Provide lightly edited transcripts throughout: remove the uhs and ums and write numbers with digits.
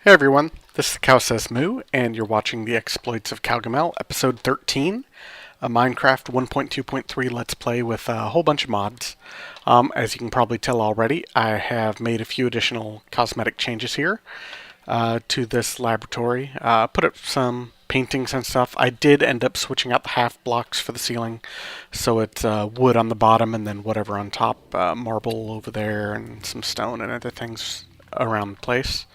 Hey everyone, this is Cow Says Moo, and you're watching The Exploits of Cowgamel, Episode 13, a Minecraft 1.2.3 Let's Play with a whole bunch of mods. As you can probably tell already, I have made a few additional cosmetic changes here to this laboratory. Put up some paintings and stuff. I did end up switching out the half blocks for the ceiling, so it's wood on the bottom and then whatever on top, marble over there and some stone and other things around the place.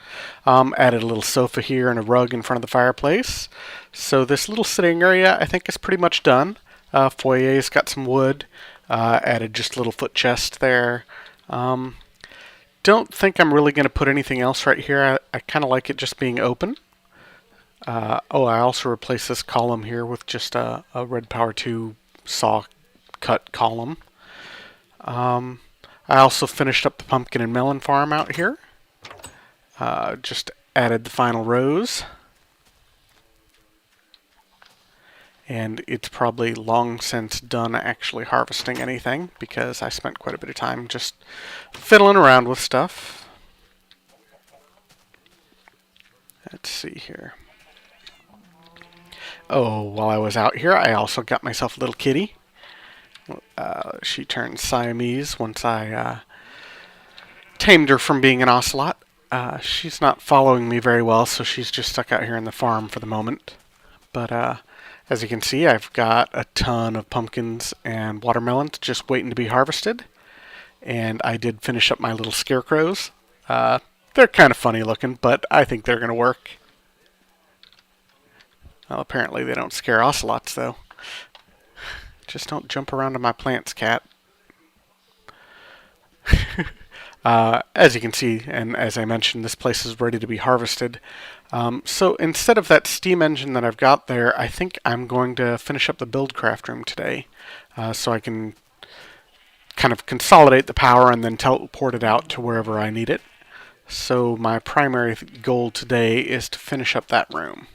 Added a little sofa here and a rug in front of the fireplace. So this little sitting area I think is pretty much done. Foyer's got some wood. Added just a little foot chest there. Don't think I'm really going to put anything else right here. I kind of like it just being open. I also replaced this column here with just a Red Power 2 saw cut column. I also finished up the pumpkin and melon farm out here. Just added the final rows. And it's probably long since done actually harvesting anything because I spent quite a bit of time just fiddling around with stuff. Let's see here. Oh, while I was out here, I also got myself a little kitty. She turned Siamese once I tamed her from being an ocelot. She's not following me very well, so she's just stuck out here in the farm for the moment. But as you can see, I've got a ton of pumpkins and watermelons just waiting to be harvested. And I did finish up my little scarecrows. They're kind of funny looking, but I think they're going to work. Well, apparently they don't scare ocelots, though. Just don't jump around on my plants, cat. As you can see, and as I mentioned, this place is ready to be harvested. So instead of that steam engine that I've got there, I think I'm going to finish up the Buildcraft room today. So I can kind of consolidate the power and then teleport it out to wherever I need it. So my primary goal today is to finish up that room.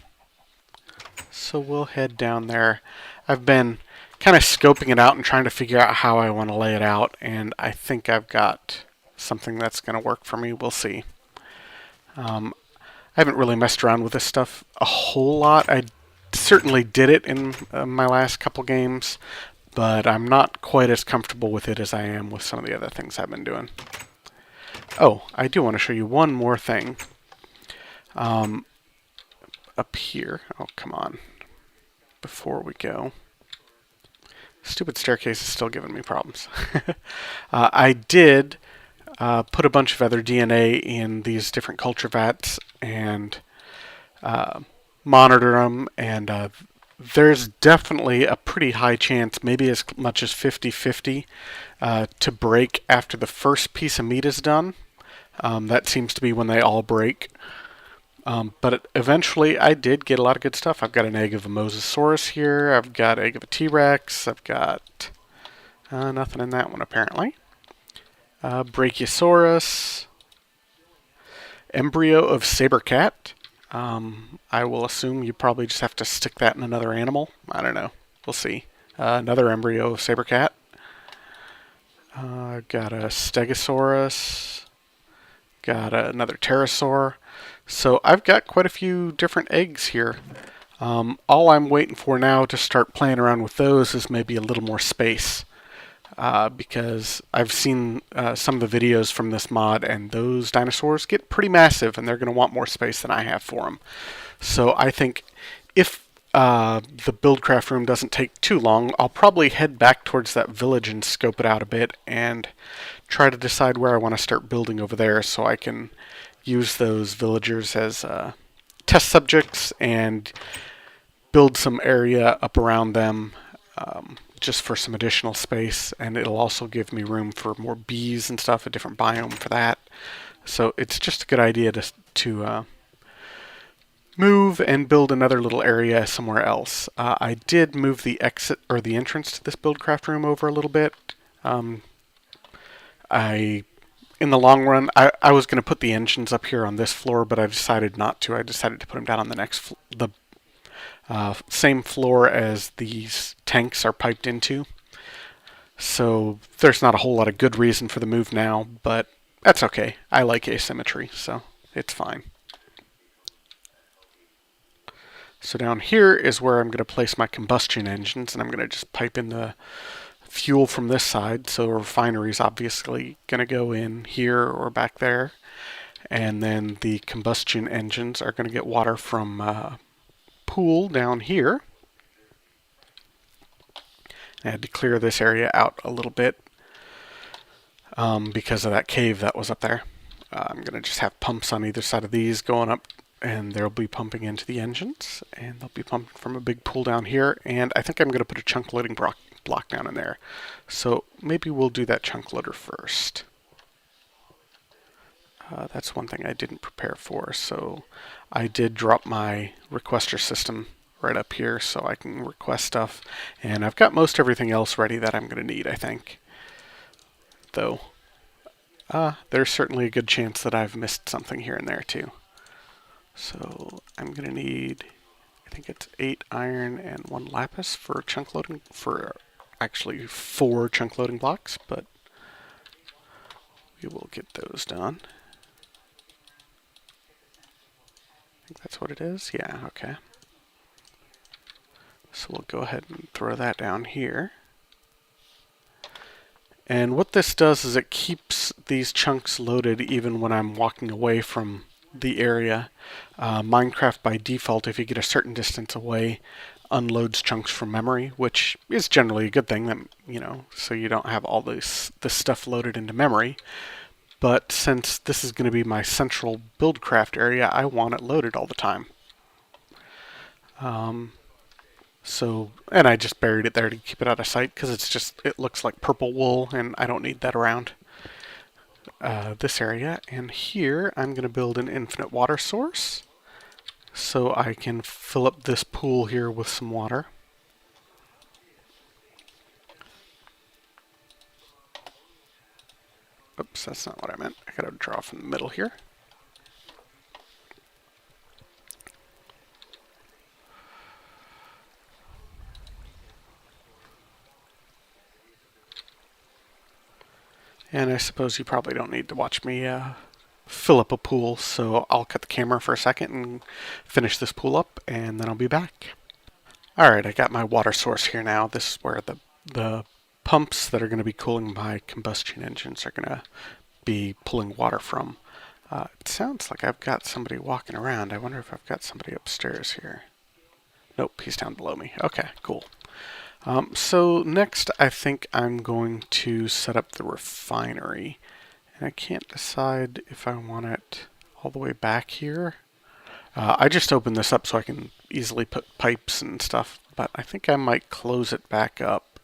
So we'll head down there. I've been kind of scoping it out and trying to figure out how I want to lay it out, and I think I've got something that's going to work for me. We'll see. I haven't really messed around with this stuff a whole lot. I certainly did it in my last couple games, but I'm not quite as comfortable with it as I am with some of the other things I've been doing. Oh, I do want to show you one more thing. Up here. Oh, come on. Before we go. Stupid staircase is still giving me problems. I did put a bunch of other DNA in these different culture vats and monitor them, and there's definitely a pretty high chance, maybe as much as 50-50, to break after the first piece of meat is done. That seems to be when they all break. But eventually I did get a lot of good stuff. I've got an egg of a Mosasaurus here. I've got an egg of a T-Rex. I've got nothing in that one apparently. Brachiosaurus. Embryo of saber cat. I will assume you probably just have to stick that in another animal. I don't know. We'll see. Another embryo of saber cat. Got a Stegosaurus. Got another pterosaur. So I've got quite a few different eggs here. All I'm waiting for now to start playing around with those is maybe a little more space. Because I've seen some of the videos from this mod, and those dinosaurs get pretty massive, and they're going to want more space than I have for them. So I think if the Buildcraft room doesn't take too long, I'll probably head back towards that village and scope it out a bit and try to decide where I want to start building over there so I can use those villagers as test subjects and build some area up around them just for some additional space, and it'll also give me room for more bees and stuff, a different biome for that. So it's just a good idea to move and build another little area somewhere else. I did move the exit or the entrance to this Buildcraft room over a little bit. In the long run, I was going to put the engines up here on this floor, but I decided not to. I decided to put them down on the next the same floor as these tanks are piped into. So there's not a whole lot of good reason for the move now, but that's okay. I like asymmetry, so it's fine. So down here is where I'm going to place my combustion engines, and I'm going to just pipe in the fuel from this side. So the refinery is obviously going to go in here or back there. And then the combustion engines are going to get water from pool down here. I had to clear this area out a little bit because of that cave that was up there. I'm going to just have pumps on either side of these going up, and they'll be pumping into the engines, and they'll be pumping from a big pool down here. And I think I'm going to put a chunk loading block down in there. So maybe we'll do that chunk loader first. That's one thing I didn't prepare for. So I did drop my requester system right up here so I can request stuff. And I've got most everything else ready that I'm going to need, I think. Though, there's certainly a good chance that I've missed something here and there too. So I'm going to need, I think it's 8 iron and 1 lapis for chunk loading, for actually 4 chunk loading blocks, but we will get those done. I think that's what it is. Yeah, okay. So we'll go ahead and throw that down here. And what this does is it keeps these chunks loaded even when I'm walking away from the area. Minecraft by default, if you get a certain distance away, unloads chunks from memory, which is generally a good thing, that, you know, so you don't have all this stuff loaded into memory. But since this is going to be my central Buildcraft area, I want it loaded all the time. And I just buried it there to keep it out of sight because it looks like purple wool, and I don't need that around this area. And here I'm going to build an infinite water source so I can fill up this pool here with some water. Oops, that's not what I meant. I gotta draw from the middle here. And I suppose you probably don't need to watch me fill up a pool, so I'll cut the camera for a second and finish this pool up, and then I'll be back. Alright, I got my water source here now. This is where the pumps that are going to be cooling my combustion engines are going to be pulling water from. It sounds like I've got somebody walking around. I wonder if I've got somebody upstairs here. Nope, he's down below me. Okay, cool. So next I think I'm going to set up the refinery. And I can't decide if I want it all the way back here. I just opened this up so I can easily put pipes and stuff, but I think I might close it back up.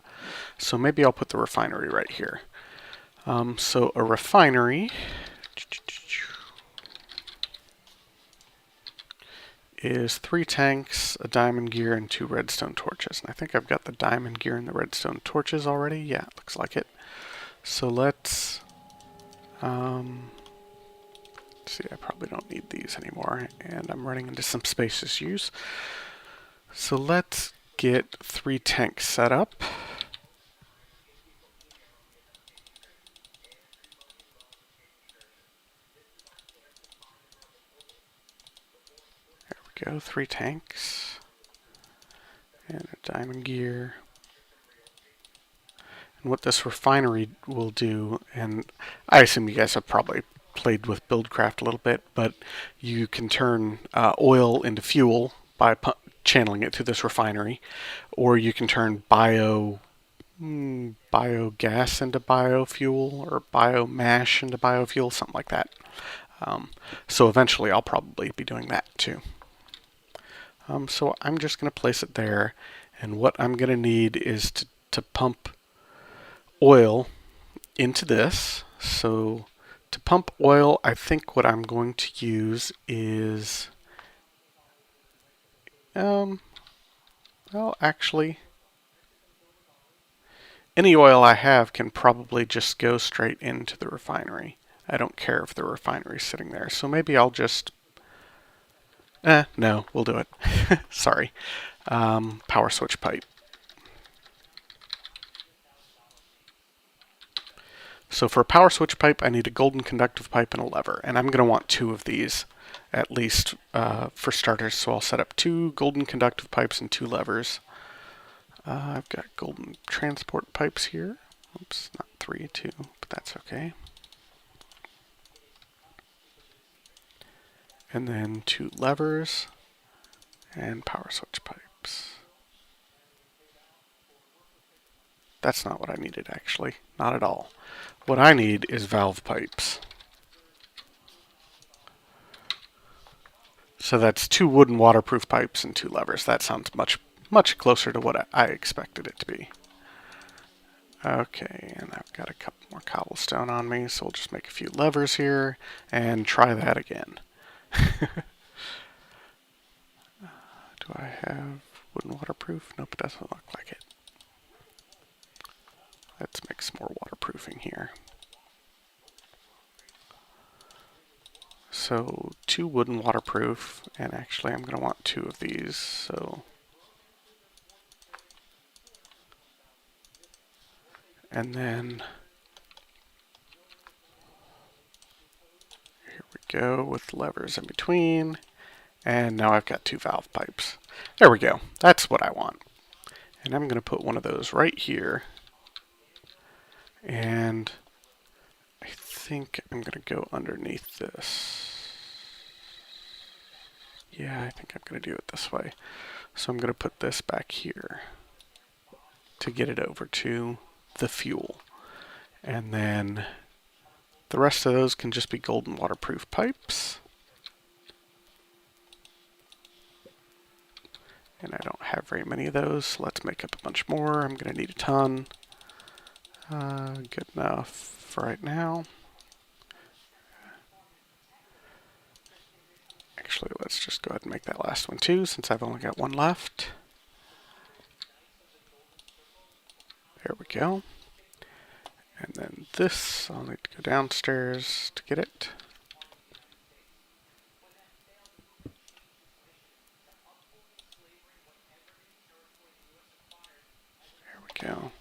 So maybe I'll put the refinery right here. So a refinery is 3 tanks, a diamond gear, and 2 redstone torches. And I think I've got the diamond gear and the redstone torches already. Yeah, it looks like it. So let's see, I probably don't need these anymore, and I'm running into some space issues. So let's get 3 tanks set up. There we go, 3 tanks. And a diamond gear. And what this refinery will do, and I assume you guys have probably played with Buildcraft a little bit, but you can turn oil into fuel by channeling it through this refinery, or you can turn biogas into biofuel, or biomash into biofuel, something like that. So eventually I'll probably be doing that too. So I'm just going to place it there, and what I'm going to need is to pump oil into this. So to pump oil, I think what I'm going to use is, well, actually, any oil I have can probably just go straight into the refinery. I don't care if the refinery's sitting there. So maybe I'll just, no, we'll do it. Sorry. Power switch pipe. So for a power switch pipe, I need a golden conductive pipe and a lever, and I'm going to want 2 of these. at least for starters. So I'll set up 2 golden conductive pipes and 2 levers. I've got golden transport pipes here. Oops, not 3, 2, but that's okay. And then 2 levers and power switch pipes. That's not what I needed, actually. Not at all. What I need is valve pipes. So that's 2 wooden waterproof pipes and 2 levers. That sounds much closer to what I expected it to be. Okay, and I've got a couple more cobblestone on me, so we'll just make a few levers here and try that again. Do I have wooden waterproof? Nope, it doesn't look like it. Let's make some more waterproofing here. So 2 wooden waterproof, and actually I'm going to want 2 of these, so... And then... Here we go, with levers in between. And now I've got 2 valve pipes. There we go. That's what I want. And I'm going to put one of those right here. And I think I'm going to go underneath this. Yeah, I think I'm going to do it this way. So I'm going to put this back here to get it over to the fuel. And then the rest of those can just be golden waterproof pipes. And I don't have very many of those, so let's make up a bunch more. I'm going to need a ton. Good enough for right now. Actually, let's just go ahead and make that last one too, since I've only got one left. There we go. And then this, I'll need to go downstairs to get it. There we go.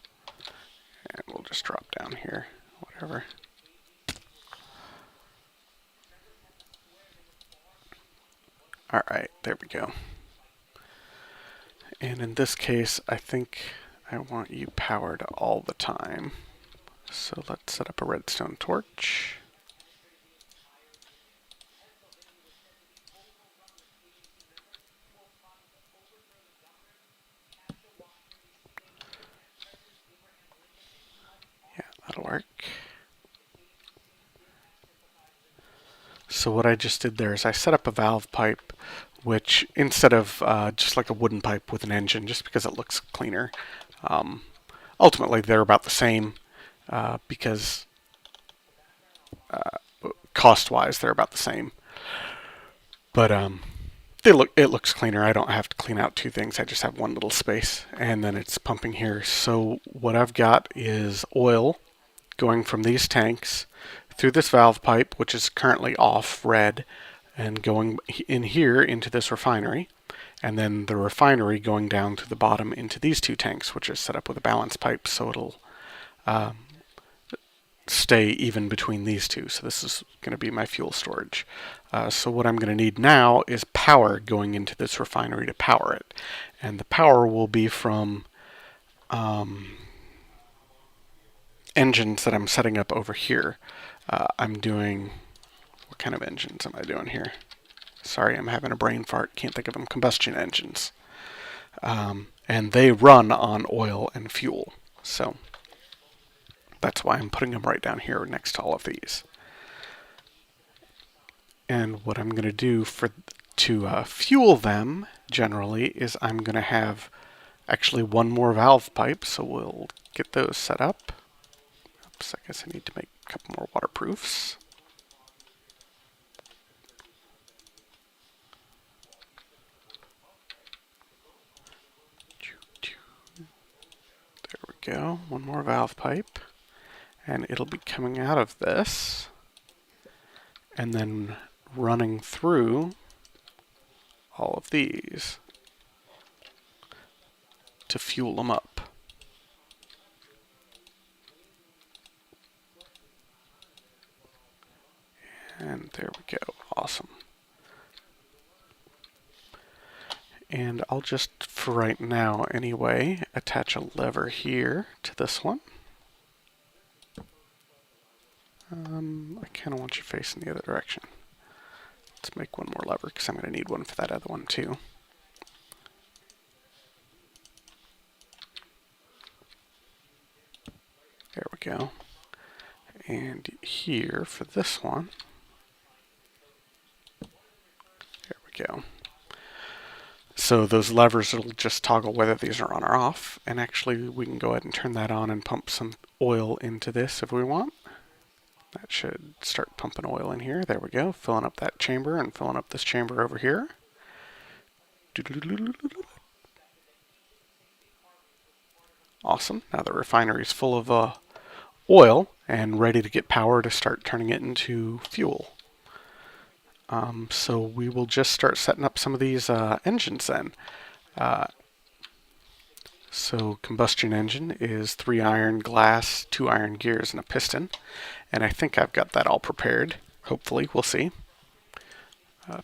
And we'll just drop down here, whatever. Alright, there we go. And in this case, I think I want you powered all the time. So let's set up a redstone torch. Yeah, that'll work. So what I just did there is I set up a valve pipe, which instead of just like a wooden pipe with an engine, just because it looks cleaner, ultimately they're about the same because cost-wise they're about the same. But it looks cleaner. I don't have to clean out 2 things. I just have one little space, and then it's pumping here. So what I've got is oil going from these tanks through this valve pipe, which is currently off red, and going in here into this refinery, and then the refinery going down to the bottom into these 2 tanks, which is set up with a balance pipe, so it'll stay even between these 2. So this is going to be my fuel storage. So what I'm going to need now is power going into this refinery to power it, and the power will be from engines that I'm setting up over here. I'm doing... What kind of engines am I doing here? Sorry, I'm having a brain fart. Can't think of them. Combustion engines. And they run on oil and fuel. So that's why I'm putting them right down here next to all of these. And what I'm going to do to fuel them, generally, is I'm going to have actually one more valve pipe. So we'll get those set up. Oops, I guess I need to make a couple more waterproofs. There we go, one more valve pipe, and it'll be coming out of this and then running through all of these to fuel them up. And there we go, awesome. And I'll just, for right now anyway, attach a lever here to this one. I kind of want you facing the other direction. Let's make one more lever because I'm going to need one for that other one too. There we go. And here for this one, there we go. So those levers will just toggle whether these are on or off. And actually we can go ahead and turn that on and pump some oil into this if we want. That should start pumping oil in here. There we go, filling up that chamber and filling up this chamber over here. Awesome. Now the refinery is full of oil and ready to get power to start turning it into fuel. So we will just start setting up some of these engines then. So combustion engine is 3 iron glass, 2 iron gears, and a piston. And I think I've got that all prepared. Hopefully, we'll see.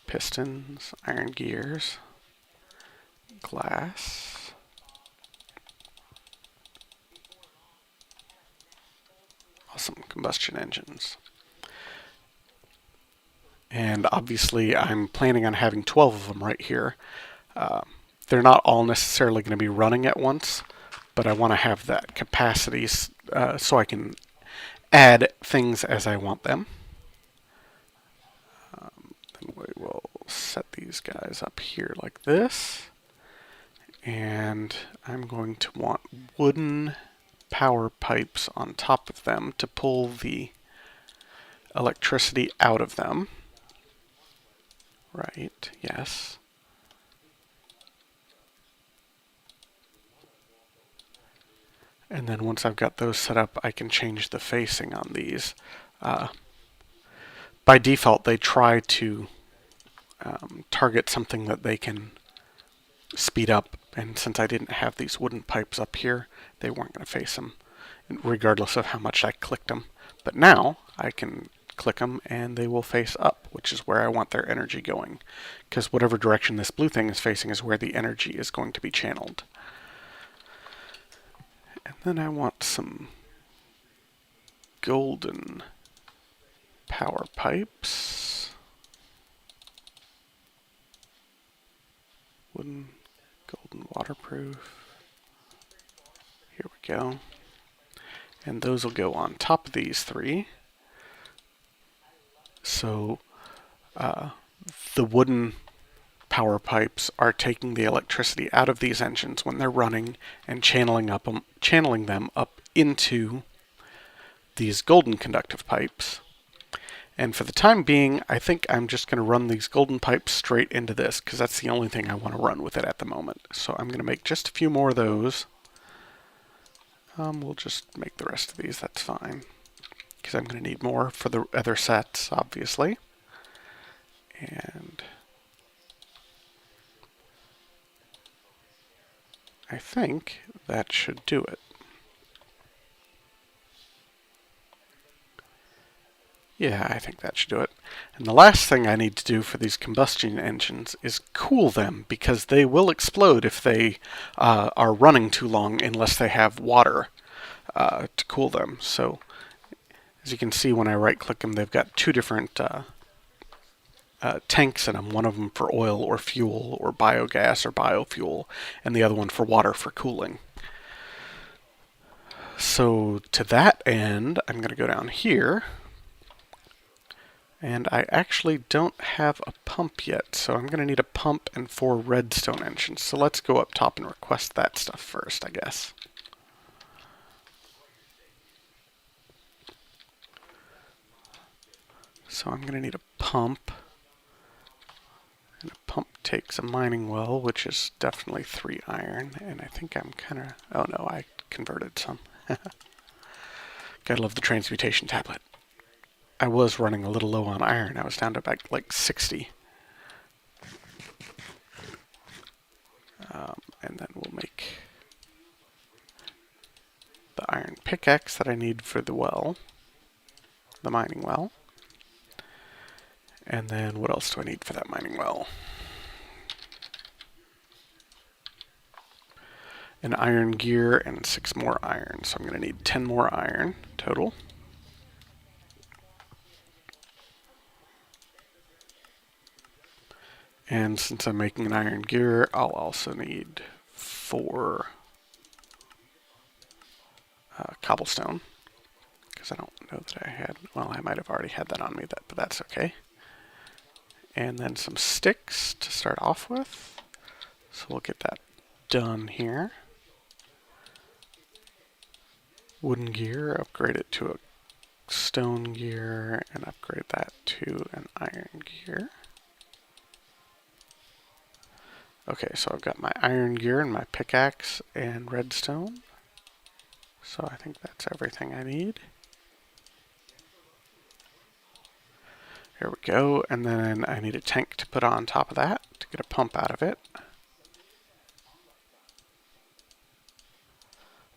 Pistons, iron gears, glass. Awesome, combustion engines. And obviously I'm planning on having 12 of them right here. They're not all necessarily going to be running at once, but I want to have that capacity so I can add things as I want them. Then we will set these guys up here like this. And I'm going to want wooden power pipes on top of them to pull the electricity out of them. Right, yes. And then once I've got those set up, I can change the facing on these. By default, they try to target something that they can speed up. And since I didn't have these wooden pipes up here, they weren't going to face them, regardless of how much I clicked them. But now I can click them and they will face up, which is where I want their energy going. Because whatever direction this blue thing is facing is where the energy is going to be channeled. And then I want some golden power pipes. Wooden, golden waterproof. Here we go. And those will go on top of these 3. So the wooden power pipes are taking the electricity out of these engines when they're running and channeling them up into these golden conductive pipes. And for the time being, I think I'm just going to run these golden pipes straight into this because that's the only thing I want to run with it at the moment. So I'm going to make just a few more of those. We'll just make the rest of these, that's fine. Because I'm going to need more for the other sets, obviously. And I think that should do it. Yeah, I think that should do it. And the last thing I need to do for these combustion engines is cool them, because they will explode if they are running too long unless they have water to cool them. So as you can see, when I right-click them, they've got 2 different tanks in them. One of them for oil or fuel or biogas or biofuel, and the other one for water for cooling. So to that end, I'm going to go down here. And I actually don't have a pump yet, so I'm going to need a pump and 4 redstone engines. So let's go up top and request that stuff first, I guess. So I'm going to need a pump. And a pump takes a mining well, which is definitely 3 iron. And I think I'm kind of... Oh no, I converted some. Gotta love the transmutation tablet. I was running a little low on iron. I was down to about like 60. And then we'll make the iron pickaxe that I need for the well, the mining well. And then what else do I need for that mining well? an iron gear, and 6 more iron. So I'm going to need 10 more iron total. And since I'm making an iron gear, I'll also need 4 cobblestone. Because I don't know that I had, well, I might have already had that on me, but that's okay. And then some sticks to start off with. So we'll get that done here. Wooden gear, upgrade it to a stone gear, and upgrade that to an iron gear. Okay, so I've got my iron gear and my pickaxe and redstone. So I think that's everything I need. Here we go, and then I need a tank to put on top of that to get a pump out of it.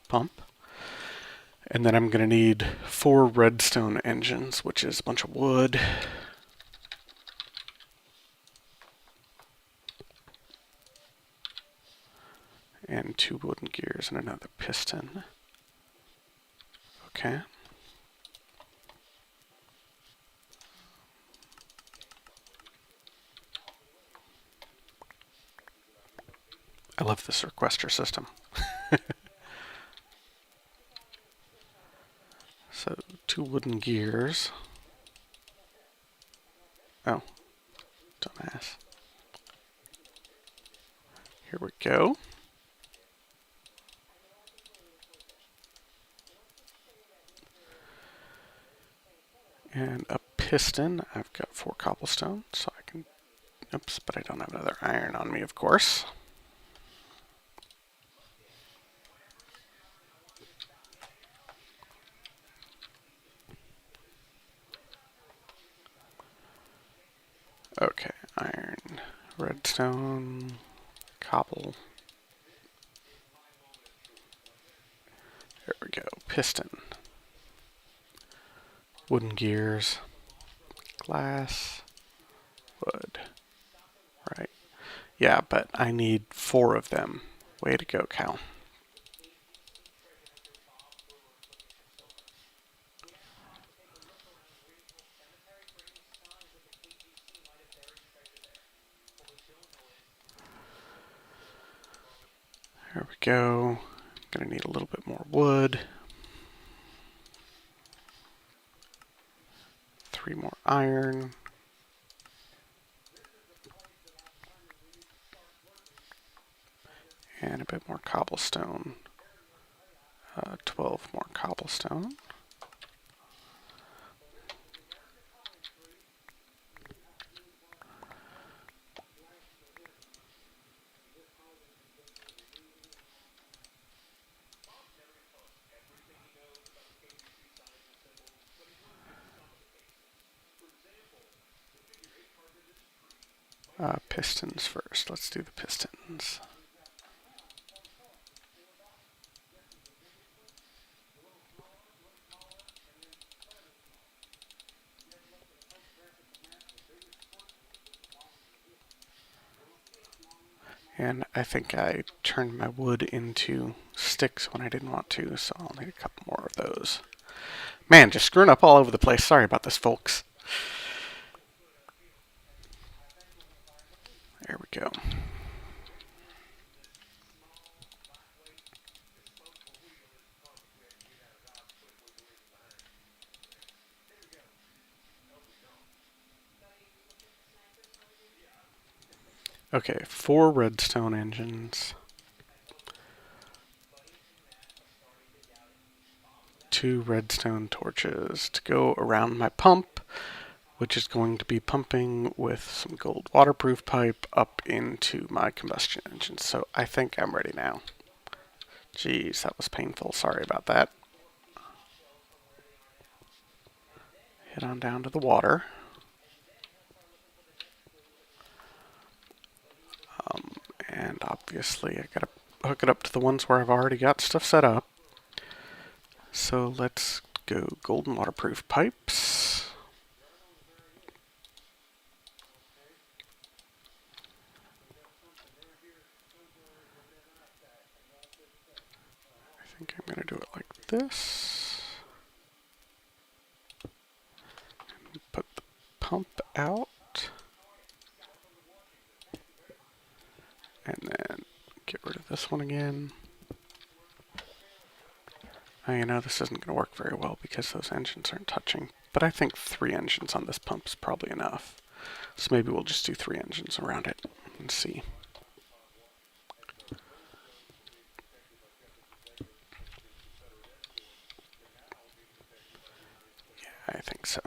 Pump. And then I'm going to need 4 redstone engines, which is a bunch of wood. And 2 wooden gears and another piston. Okay. I love this requester system. So 2 wooden gears. Oh, dumbass. Here we go. And a piston. I've got 4 cobblestone, so I can... Oops, but I don't have another iron on me, of course. Okay, iron, redstone, cobble. There we go, piston. Wooden gears, glass, wood. Right. Yeah, but I need 4 of them. Way to go, Cal. There we go. Gonna need a little bit more wood. 3 more iron. And a bit more cobblestone. 12 more cobblestone. Pistons first. Let's do the pistons. And I think I turned my wood into sticks when I didn't want to, so I'll need a couple more of those. Man, just screwing up all over the place. Sorry about this, folks. There we go. Okay, 4 redstone engines. 2 redstone torches to go around my pump, which is going to be pumping with some gold waterproof pipe up into my combustion engine. So I think I'm ready now. Jeez, that was painful. Sorry about that. Head on down to the water. And obviously I gotta hook it up to the ones where I've already got stuff set up. So let's go golden waterproof pipes. think I'm going to do it like this. Put the pump out. And then get rid of this one again. You know, this isn't going to work very well because those engines aren't touching. But I think 3 engines on this pump is probably enough. So maybe we'll just do 3 engines around it and see. Yeah, I think so.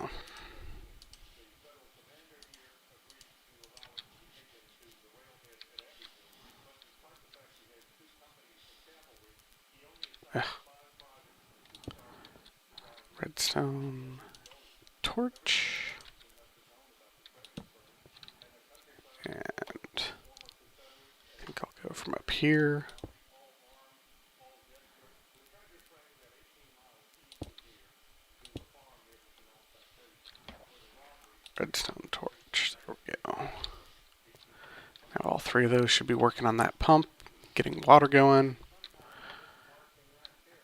Ugh. Redstone torch. And I think I'll go from up here. Redstone torch. There we go. Now all 3 of those should be working on that pump, getting water going.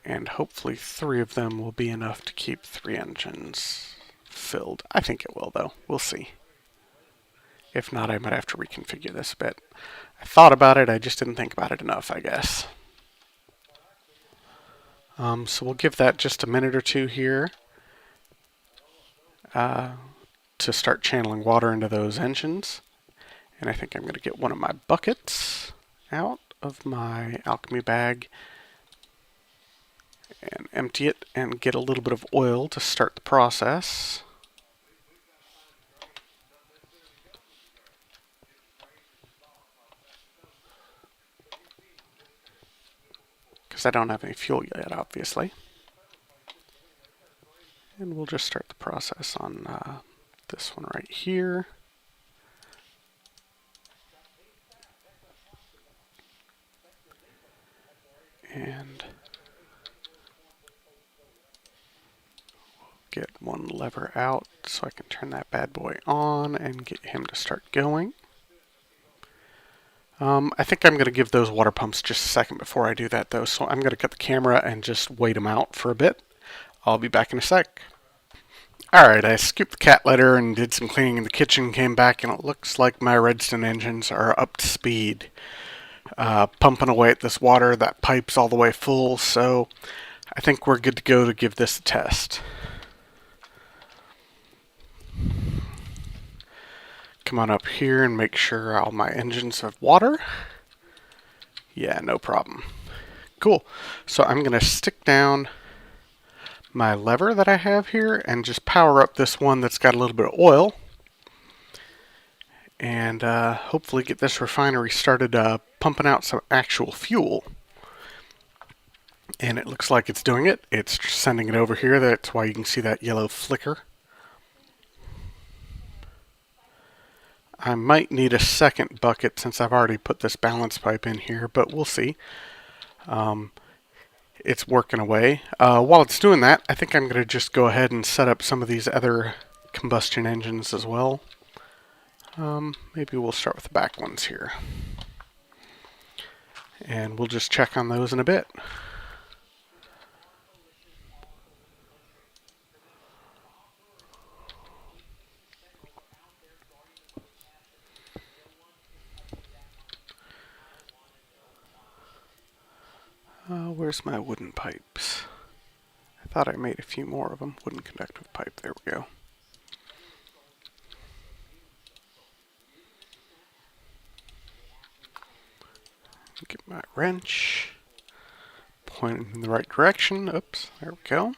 And hopefully 3 of them will be enough to keep 3 engines filled. I think it will, though. We'll see. If not, I might have to reconfigure this a bit. I thought about it, I just didn't think about it enough, I guess. So we'll give that just a minute or 2 here to start channeling water into those engines. And I think I'm going to get one of my buckets out of my alchemy bag and empty it and get a little bit of oil to start the process. Because I don't have any fuel yet, obviously. And we'll just start the process on this one right here. And we'll get one lever out so I can turn that bad boy on and get him to start going. I think I'm going to give those water pumps just a second before I do that, though, so I'm going to cut the camera and just wait them out for a bit. I'll be back in a sec. Alright, I scooped the cat litter and did some cleaning in the kitchen, came back, and it looks like my redstone engines are up to speed. Pumping away at this water, that pipe's all the way full, so I think we're good to go to give this a test. Come on up here and make sure all my engines have water. Yeah, no problem. Cool. So I'm going to stick down my lever that I have here and just power up this one that's got a little bit of oil. And hopefully get this refinery started pumping out some actual fuel. And it looks like it's doing it. It's sending it over here. That's why you can see that yellow flicker. I might need a second bucket since I've already put this balance pipe in here, but we'll see. It's working away. While it's doing that, I think I'm going to just go ahead and set up some of these other combustion engines as well. Maybe we'll start with the back ones here. And we'll just check on those in a bit. Where's my wooden pipes? I thought I made a few more of them. Wooden conductive pipe, there we go. Get my wrench, point in the right direction. Oops, there we go.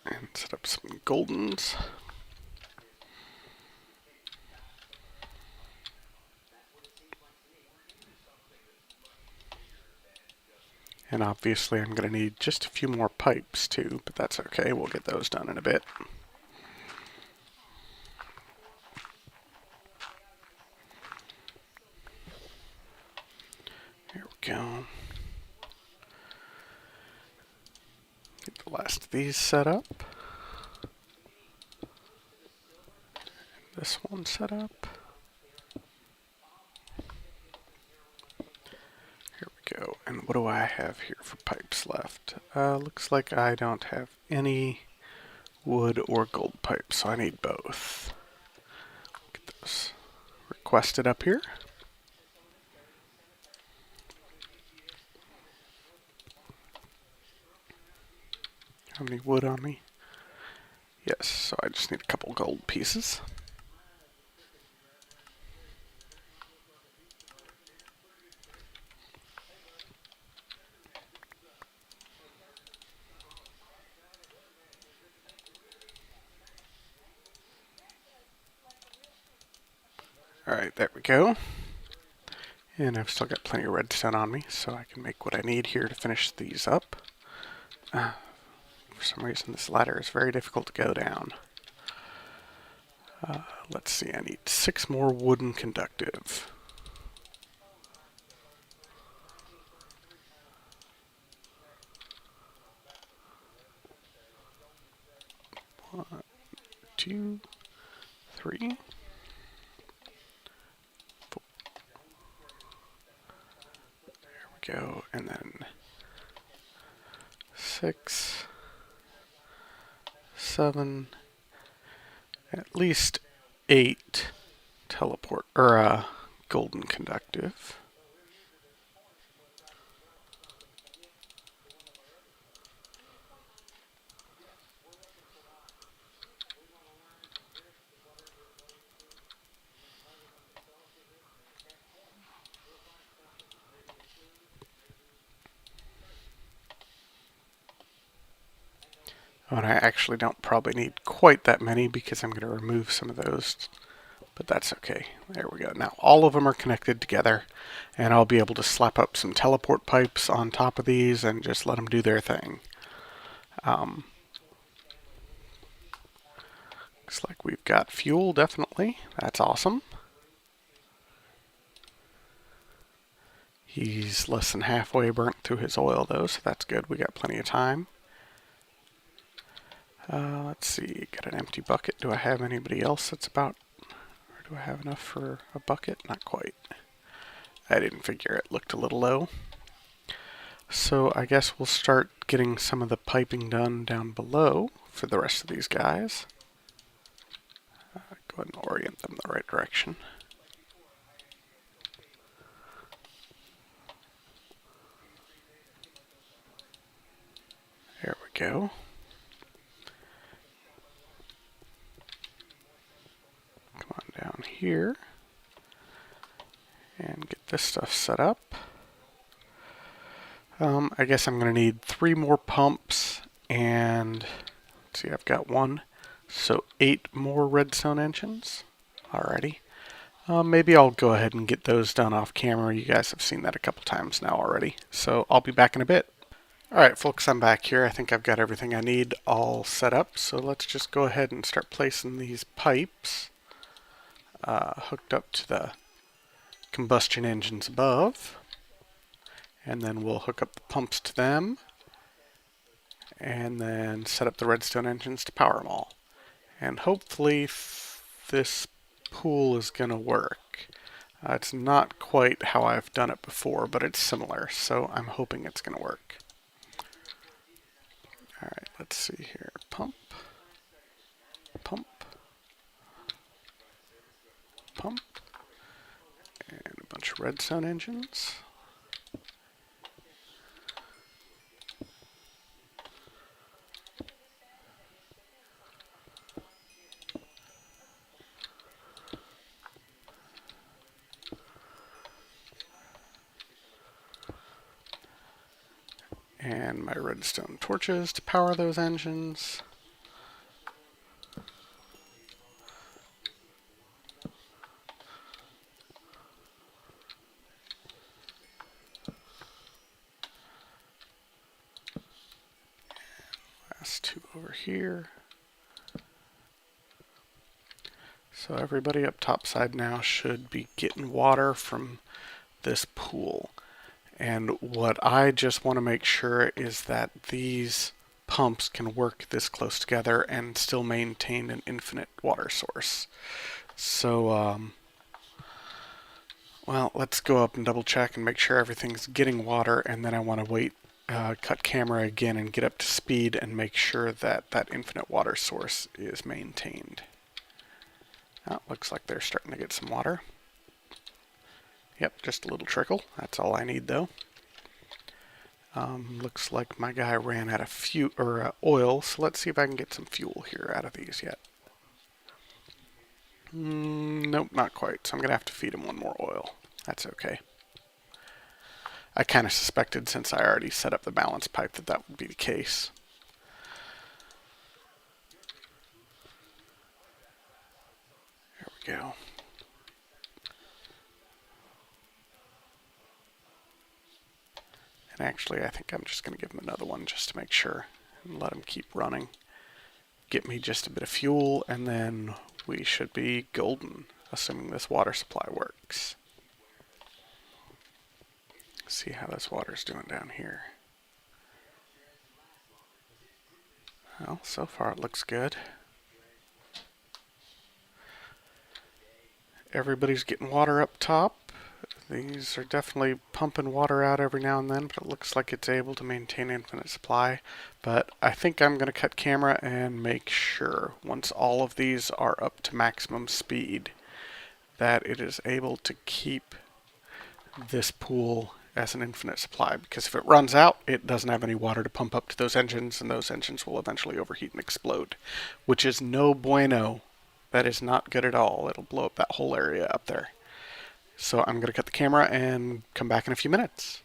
And set up some goldens. And obviously I'm going to need just a few more pipes too, but that's okay. We'll get those done in a bit. There we go. Get the last of these set up. This one set up. Here we go. And what do I have here for pipes left? Looks like I don't have any wood or gold pipes, so I need both. Get those requested up here. How many wood on me? Yes, so I just need a couple gold pieces. Alright, there we go. And I've still got plenty of redstone on me, so I can make what I need here to finish these up. For some reason this ladder is very difficult to go down. Let's see, I need 6 more wooden conductive. One, 2, 3. Go, and then 6, 7, at least 8 teleport or golden conductive. Oh, and I actually don't probably need quite that many because I'm going to remove some of those, but that's okay. There we go. Now all of them are connected together, and I'll be able to slap up some teleport pipes on top of these and just let them do their thing. Looks like we've got fuel, definitely. That's awesome. He's less than halfway burnt through his oil, though, so that's good. We got plenty of time. Let's see, got an empty bucket. Do I have anybody else that's about, or do I have enough for a bucket? Not quite. I didn't figure it looked a little low. So I guess we'll start getting some of the piping done down below for the rest of these guys. Go ahead and orient them the right direction. There we go. Come on down here and get this stuff set up. I guess I'm going to need 3 more pumps and, let's see, I've got 1. So 8 more redstone engines. Alrighty. Maybe I'll go ahead and get those done off camera. You guys have seen that a couple times now already. So I'll be back in a bit. Alright folks, I'm back here. I think I've got everything I need all set up. So let's just go ahead and start placing these pipes hooked up to the combustion engines above. And then we'll hook up the pumps to them. And then set up the redstone engines to power them all. And hopefully this pool is going to work. It's not quite how I've done it before, but it's similar, so I'm hoping it's going to work. Alright, let's see here. Pump. Pump. Pump. And a bunch of redstone engines. And my redstone torches to power those engines. Last 2 over here. So everybody up topside now should be getting water from this pool. And what I just want to make sure is that these pumps can work this close together and still maintain an infinite water source. So Well, let's go up and double check and make sure everything's getting water, and then I want to wait, cut camera again and get up to speed and make sure that that infinite water source is maintained. Oh, looks like they're starting to get some water. Yep, just a little trickle. That's all I need though. Looks like my guy ran out of oil, so let's see if I can get some fuel here out of these yet. Nope, not quite. So I'm going to have to feed him one more oil. That's okay. I kind of suspected, since I already set up the balance pipe, that that would be the case. There we go. And actually, I think I'm just going to give him another one just to make sure and let him keep running. Get me just a bit of fuel, and then we should be golden, assuming this water supply works. See how this water's doing down here. Well, so far it looks good. Everybody's getting water up top. These are definitely pumping water out every now and then, but it looks like it's able to maintain infinite supply. But I think I'm going to cut camera and make sure, once all of these are up to maximum speed, that it is able to keep this pool as an infinite supply. Because if it runs out, it doesn't have any water to pump up to those engines, and those engines will eventually overheat and explode, which is no bueno. That is not good at all. It'll blow up that whole area up there. So I'm going to cut the camera and come back in a few minutes.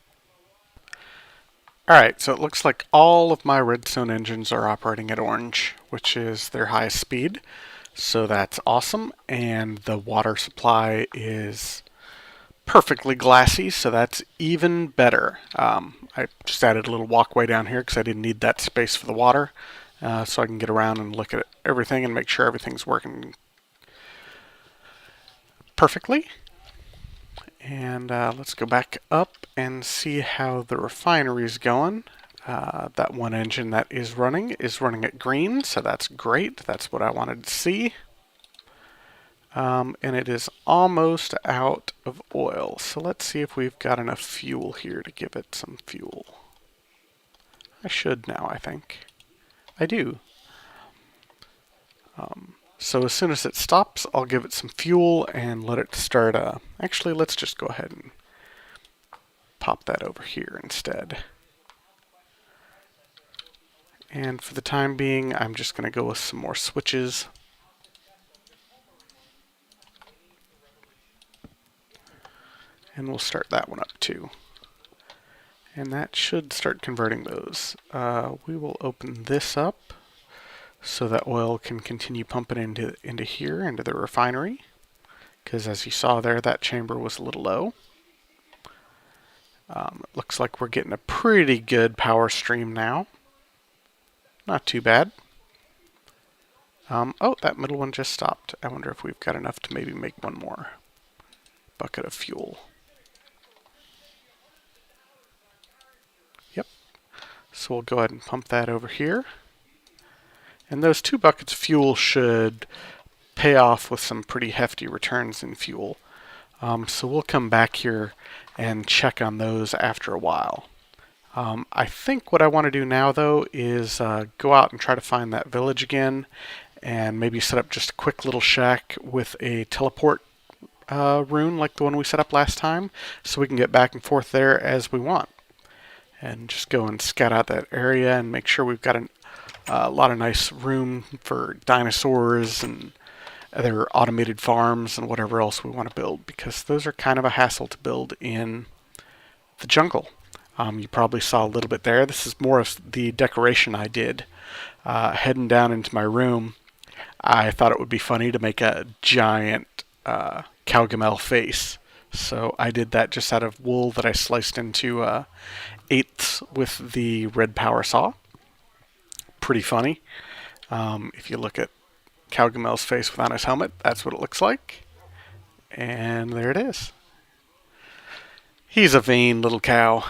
Alright, so it looks like all of my redstone engines are operating at orange, which is their highest speed. So that's awesome. And the water supply is perfectly glassy, so that's even better. I just added a little walkway down here because I didn't need that space for the water. So I can get around and look at everything and make sure everything's working perfectly. And let's go back up and see how the refinery is going. That one engine that is running at green, so that's great. That's what I wanted to see. And it is almost out of oil. So let's see if we've got enough fuel here to give it some fuel. I should now, I think. I do. So as soon as it stops, I'll give it some fuel and let it start. Actually, let's just go ahead and pop that over here instead. And for the time being, I'm just going to go with some more switches. And we'll start that one up too. And that should start converting those. We will open this up so that oil can continue pumping into here, into the refinery. Because as you saw there, that chamber was a little low. It looks like we're getting a pretty good power stream now. Not too bad. Oh, that middle one just stopped. I wonder if we've got enough to maybe make one more bucket of fuel. Yep. So we'll go ahead and pump that over here. And those 2 buckets of fuel should pay off with some pretty hefty returns in fuel. So we'll come back here and check on those after a while. I think what I want to do now, though, is go out and try to find that village again and maybe set up just a quick little shack with a teleport rune like the one we set up last time, so we can get back and forth there as we want. And just go and scout out that area and make sure we've got a lot of nice room for dinosaurs and other automated farms and whatever else we want to build, because those are kind of a hassle to build in the jungle. You probably saw a little bit there. This is more of the decoration I did. Heading down into my room, I thought it would be funny to make a giant Cowgamel face. So I did that just out of wool that I sliced into eighths with the red power saw. Pretty funny. If you look at Cowgamel's face without his helmet, that's what it looks like. And there it is. He's a vain little cow.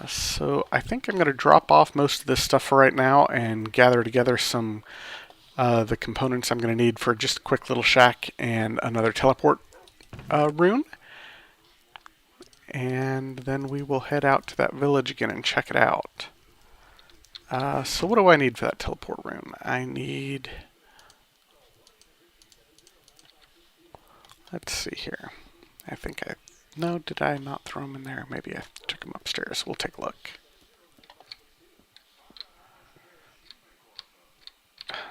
So I think I'm going to drop off most of this stuff for right now and gather together some the components I'm going to need for just a quick little shack and another teleport rune. And then we will head out to that village again and check it out. So what do I need for that teleport rune? I need... Let's see here. I think I... No, did I not throw them in there? Maybe I took them upstairs. We'll take a look.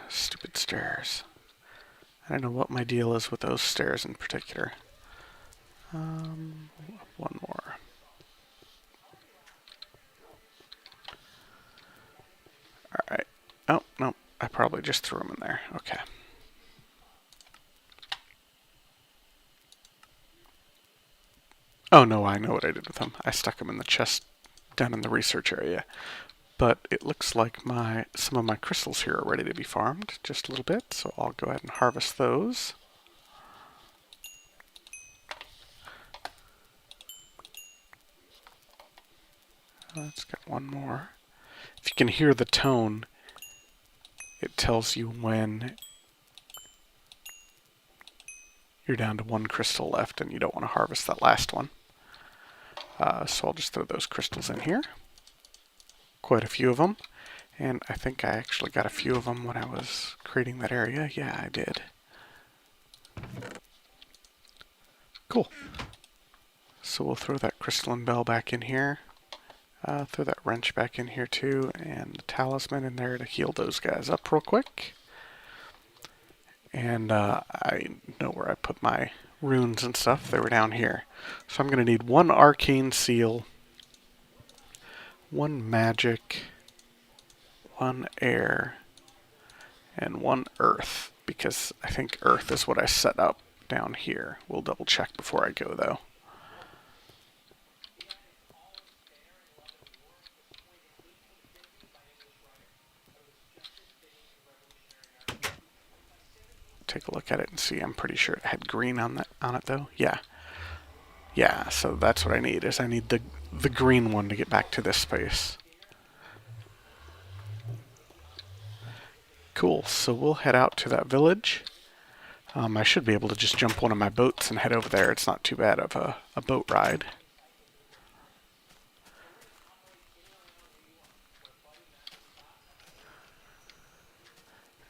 Stupid stairs. I don't know what my deal is with those stairs in particular. One more. Alright. Oh, no. I probably just threw them in there. Okay. Oh, no, I know what I did with them. I stuck them in the chest down in the research area. But it looks like some of my crystals here are ready to be farmed. Just a little bit, so I'll go ahead and harvest those. Let's get one more. If you can hear the tone, it tells you when you're down to one crystal left and you don't want to harvest that last one. So I'll just throw those crystals in here. Quite a few of them. And I think I actually got a few of them when I was creating that area. Yeah, I did. Cool. So we'll throw that crystalline bell back in here. Throw that wrench back in here too, and the talisman in there to heal those guys up real quick. And I know where I put my runes and stuff. They were down here. So I'm going to need one arcane seal, one magic, one air, and one earth, because I think earth is what I set up down here. We'll double check before I go though. Take a look at it and see. I'm pretty sure it had green on it though. Yeah. Yeah, so that's what I need, is I need the green one to get back to this space. Cool, so we'll head out to that village. I should be able to just jump one of my boats and head over there. It's not too bad of a boat ride.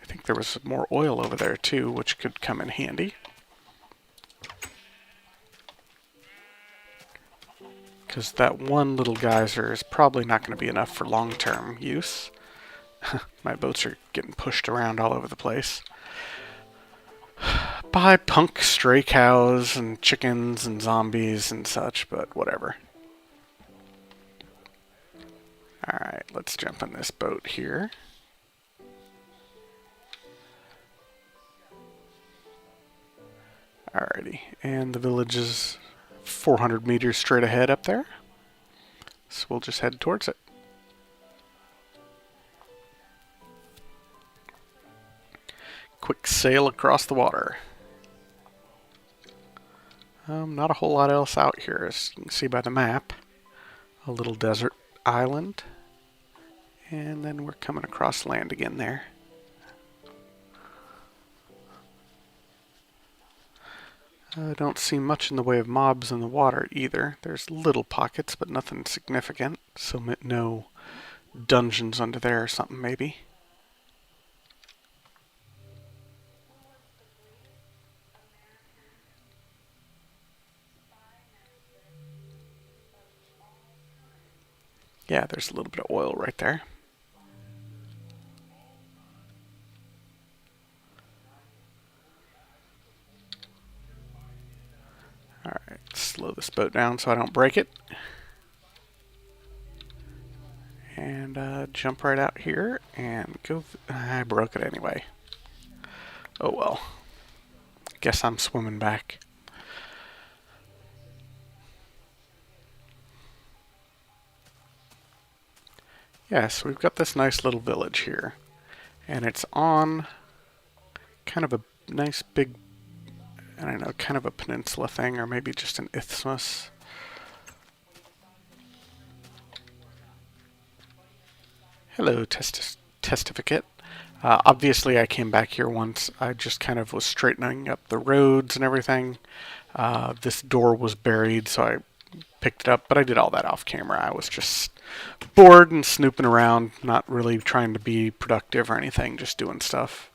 I think there was some more oil over there too, which could come in handy. Because that one little geyser is probably not going to be enough for long-term use. My boats are getting pushed around all over the place by punk stray cows and chickens and zombies and such, but whatever. Alright, let's jump in this boat here. Alrighty, and the village is 400 meters straight ahead up there. So we'll just head towards it. Quick sail across the water. Not a whole lot else out here, as you can see by the map. A little desert island. And then we're coming across land again there. I don't see much in the way of mobs in the water either. There's little pockets, but nothing significant. So no dungeons under there or something, maybe. Yeah, there's a little bit of oil right there. Alright, slow this boat down so I don't break it. And jump right out here and go... I broke it anyway. Oh well. Guess I'm swimming back. Yeah, so we've got this nice little village here. And it's on kind of a nice big, I don't know, kind of a peninsula thing, or maybe just an isthmus. Hello, testificate. Obviously, I came back here once. I just kind of was straightening up the roads and everything. This door was buried, so I picked it up, but I did all that off camera. I was just bored and snooping around, not really trying to be productive or anything, just doing stuff.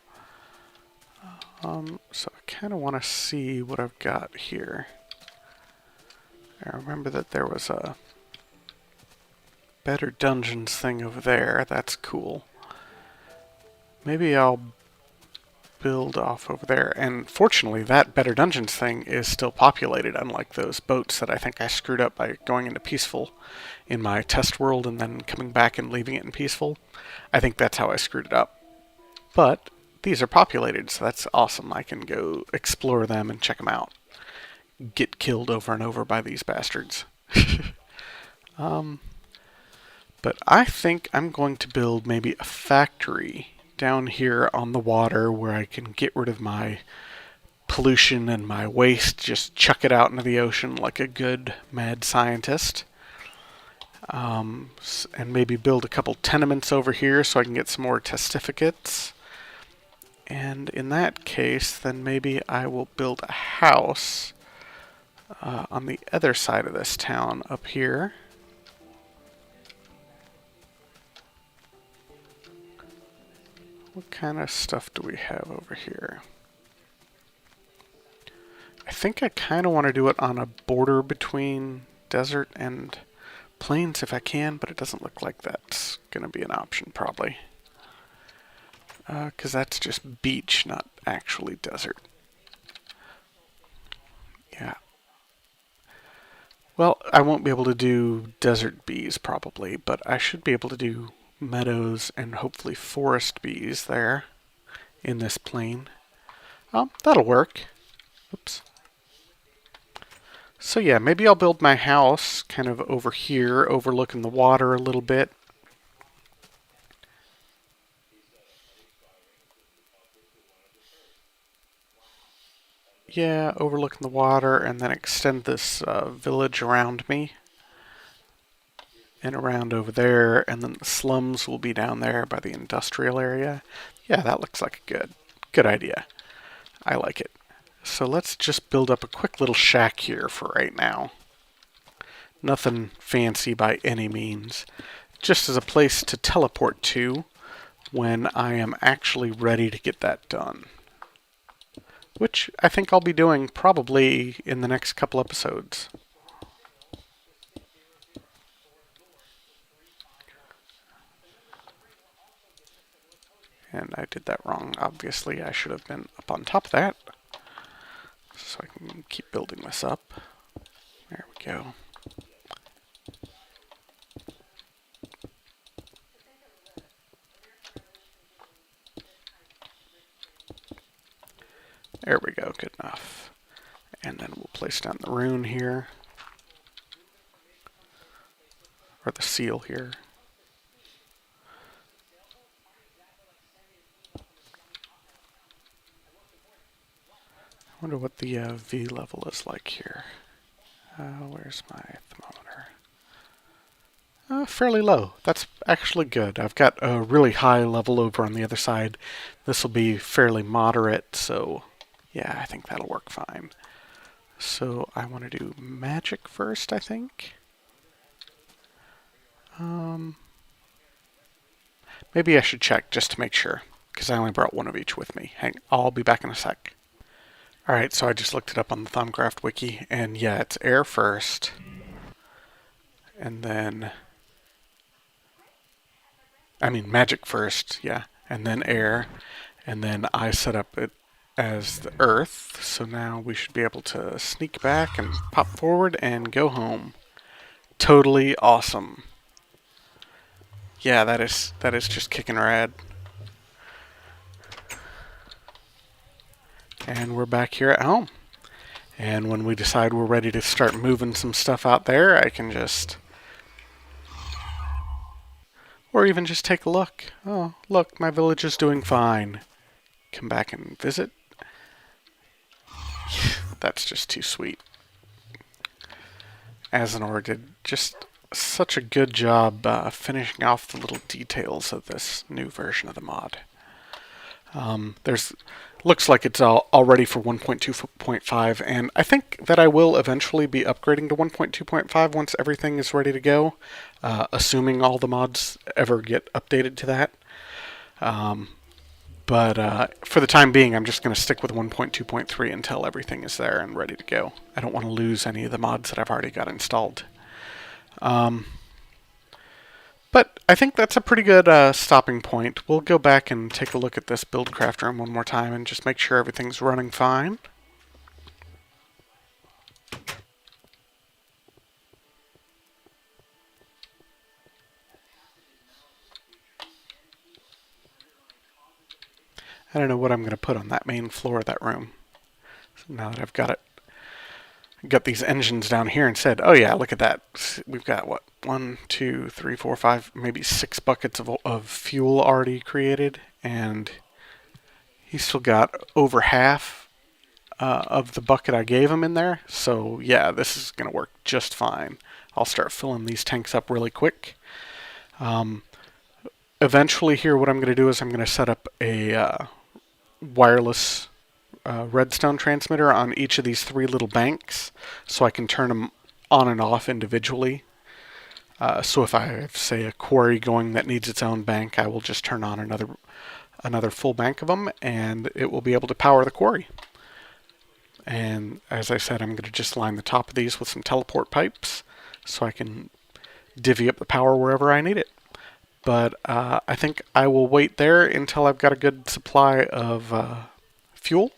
So I kind of want to see what I've got here. I remember that there was a Better Dungeons thing over there. That's cool. Maybe I'll build off over there. And fortunately, that Better Dungeons thing is still populated, unlike those boats that I think I screwed up by going into peaceful in my test world and then coming back and leaving it in peaceful. I think that's how I screwed it up. But these are populated, so that's awesome. I can go explore them and check them out. Get killed over and over by these bastards. But I think I'm going to build maybe a factory down here on the water where I can get rid of my pollution and my waste, just chuck it out into the ocean like a good mad scientist. And maybe build a couple tenements over here so I can get some more testificates. And in that case, then maybe I will build a house on the other side of this town up here. What kind of stuff do we have over here? I think I kind of want to do it on a border between desert and plains if I can, but it doesn't look like that's going to be an option probably. Because that's just beach, not actually desert. Yeah. Well, I won't be able to do desert bees probably, but I should be able to do meadows and hopefully forest bees there in this plain. That'll work. Oops. So yeah, maybe I'll build my house kind of over here, overlooking the water a little bit. Yeah, overlooking the water, and then extend this village around me. And around over there, and then the slums will be down there by the industrial area. Yeah, that looks like a good idea. I like it. So let's just build up a quick little shack here for right now. Nothing fancy by any means. Just as a place to teleport to when I am actually ready to get that done. Which I think I'll be doing probably in the next couple episodes. And I did that wrong. Obviously, I should have been up on top of that. So I can keep building this up. There we go. There we go, good enough. And then we'll place down the rune here. Or the seal here. I wonder what the V level is like here. Where's my thermometer? Fairly low. That's actually good. I've got a really high level over on the other side. This will be fairly moderate, so yeah, I think that'll work fine. So I want to do magic first, I think. Maybe I should check just to make sure, because I only brought one of each with me. I'll be back in a sec. Alright, so I just looked it up on the Thaumcraft wiki, and yeah, it's air first, and then, magic first, yeah, and then air, and then I set up it as the earth, so now we should be able to sneak back and pop forward and go home. Totally awesome. Yeah, that is just kicking rad. And we're back here at home. And when we decide we're ready to start moving some stuff out there, I can just... Or even just take a look. Oh, look, my village is doing fine. Come back and visit. That's just too sweet. Asinor did just such a good job finishing off the little details of this new version of the mod. There's looks like it's all ready for 1.2.5, and I think that I will eventually be upgrading to 1.2.5 once everything is ready to go, assuming all the mods ever get updated to that. Um, but for the time being, I'm just going to stick with 1.2.3 until everything is there and ready to go. I don't want to lose any of the mods that I've already got installed. Um, but I think that's a pretty good stopping point. We'll go back and take a look at this Buildcraft room one more time and just make sure everything's running fine. I don't know what I'm going to put on that main floor of that room. So now that I've got these engines down here and said, oh yeah, look at that. We've got what? 1, 2, 3, 4, 5, maybe 6 buckets of fuel already created, and he's still got over half of the bucket I gave him in there. So yeah, this is going to work just fine. I'll start filling these tanks up really quick. Eventually here, what I'm going to do is I'm going to set up a wireless redstone transmitter on each of these 3 little banks so I can turn them on and off individually. So if I have, say, a quarry going that needs its own bank, I will just turn on another full bank of them, and it will be able to power the quarry. And as I said, I'm going to just line the top of these with some teleport pipes so I can divvy up the power wherever I need it. But I think I will wait there until I've got a good supply of fuel,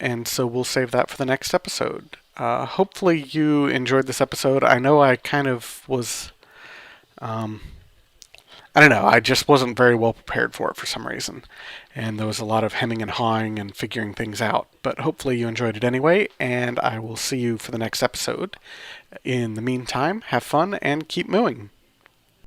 and so we'll save that for the next episode. Hopefully you enjoyed this episode. I know I kind of was, I don't know, I just wasn't very well prepared for it for some reason. And there was a lot of hemming and hawing and figuring things out. But hopefully you enjoyed it anyway, and I will see you for the next episode. In the meantime, have fun and keep mooing.